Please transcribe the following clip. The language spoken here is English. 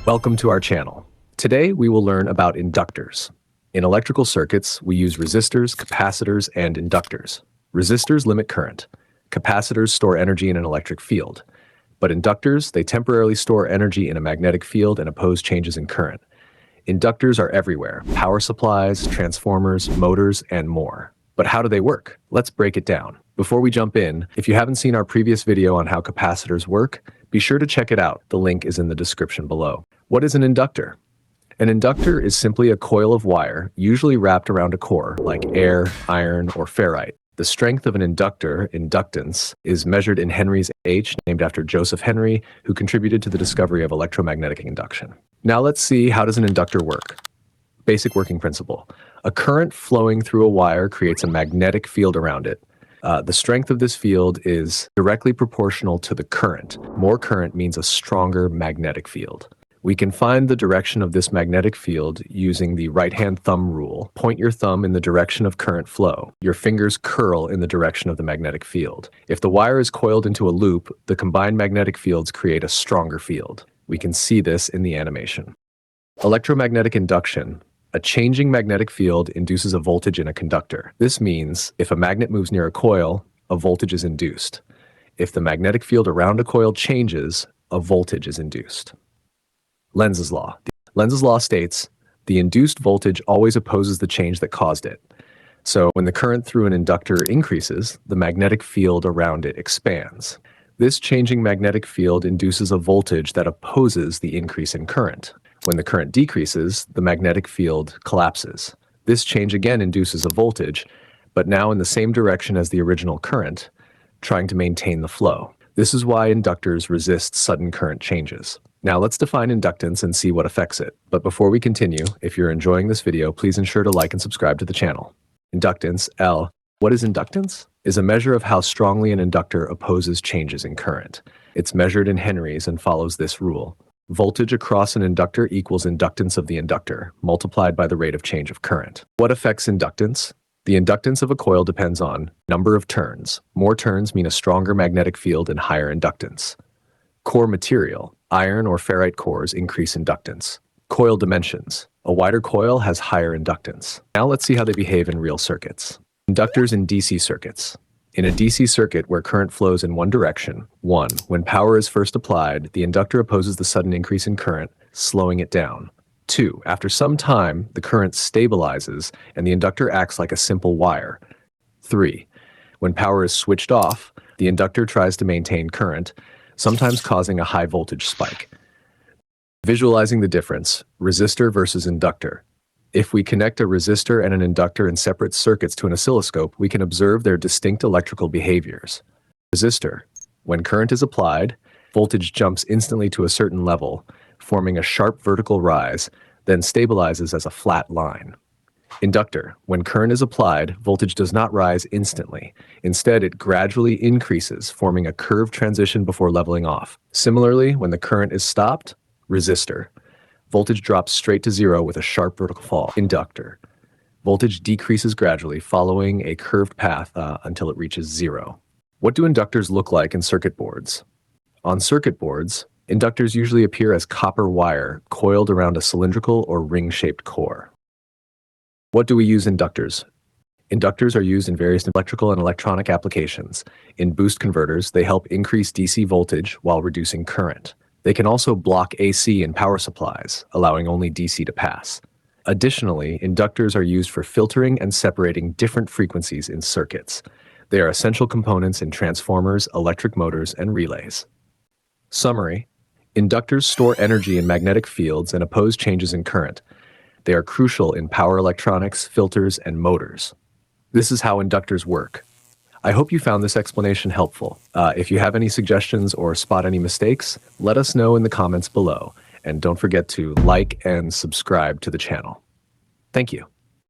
Welcome to our channel. Today we will learn about inductors. In electrical circuits, we use resistors, capacitors, and inductors. Resistors limit current. Capacitors store energy in an electric field. But inductors, they temporarily store energy in a magnetic field and oppose changes in current. Inductors are everywhere: power supplies, transformers, motors, and more. But how do they work? Let's break it down. Before we jump in, if you haven't seen our previous video on how capacitors work, be sure to check it out. The link is in the description below. What is an inductor? An inductor is simply a coil of wire, usually wrapped around a core, like air, iron, or ferrite. The strength of an inductor, inductance, is measured in Henry's H, named after Joseph Henry, who contributed to the discovery of electromagnetic induction. Now let's see, how does an inductor work? Basic working principle. A current flowing through a wire creates a magnetic field around it. The strength of this field is directly proportional to the current. More current means a stronger magnetic field. We can find the direction of this magnetic field using the right-hand thumb rule. Point your thumb in the direction of current flow. Your fingers curl in the direction of the magnetic field. If the wire is coiled into a loop, the combined magnetic fields create a stronger field. We can see this in the animation. Electromagnetic induction. A changing magnetic field induces a voltage in a conductor. This means if a magnet moves near a coil, a voltage is induced. If the magnetic field around a coil changes, a voltage is induced. Lenz's law. Lenz's law states, the induced voltage always opposes the change that caused it. So when the current through an inductor increases, the magnetic field around it expands. This changing magnetic field induces a voltage that opposes the increase in current. When the current decreases, the magnetic field collapses. This change again induces a voltage, but now in the same direction as the original current, trying to maintain the flow. This is why inductors resist sudden current changes. Now let's define inductance and see what affects it. But before we continue, if you're enjoying this video, please ensure to like and subscribe to the channel. Inductance, L. What is inductance? Is a measure of how strongly an inductor opposes changes in current. It's measured in henries and follows this rule. Voltage across an inductor equals inductance of the inductor, multiplied by the rate of change of current. What affects inductance? The inductance of a coil depends on number of turns. More turns mean a stronger magnetic field and higher inductance. Core material. Iron or ferrite cores increase inductance. Coil dimensions. A wider coil has higher inductance. Now let's see how they behave in real circuits. Inductors in DC circuits. In a DC circuit where current flows in one direction, 1. When power is first applied, the inductor opposes the sudden increase in current, slowing it down. 2. After some time, the current stabilizes and the inductor acts like a simple wire. 3. When power is switched off, the inductor tries to maintain current, sometimes causing a high voltage spike. Visualizing the difference, resistor versus inductor. If we connect a resistor and an inductor in separate circuits to an oscilloscope, we can observe their distinct electrical behaviors. Resistor. When current is applied, voltage jumps instantly to a certain level, forming a sharp vertical rise, then stabilizes as a flat line. Inductor. When current is applied, voltage does not rise instantly. Instead, it gradually increases, forming a curved transition before leveling off. Similarly, when the current is stopped, resistor. Voltage drops straight to zero with a sharp vertical fall. Inductor. Voltage decreases gradually, following a curved path until it reaches zero. What do inductors look like in circuit boards? On circuit boards, inductors usually appear as copper wire coiled around a cylindrical or ring-shaped core. What do we use inductors? Inductors are used in various electrical and electronic applications. In boost converters, they help increase DC voltage while reducing current. They can also block AC in power supplies, allowing only DC to pass. Additionally, inductors are used for filtering and separating different frequencies in circuits. They are essential components in transformers, electric motors, and relays. Summary: inductors store energy in magnetic fields and oppose changes in current. They are crucial in power electronics, filters, and motors. This is how inductors work. I hope you found this explanation helpful. If you have any suggestions or spot any mistakes, let us know in the comments below. And don't forget to like and subscribe to the channel. Thank you.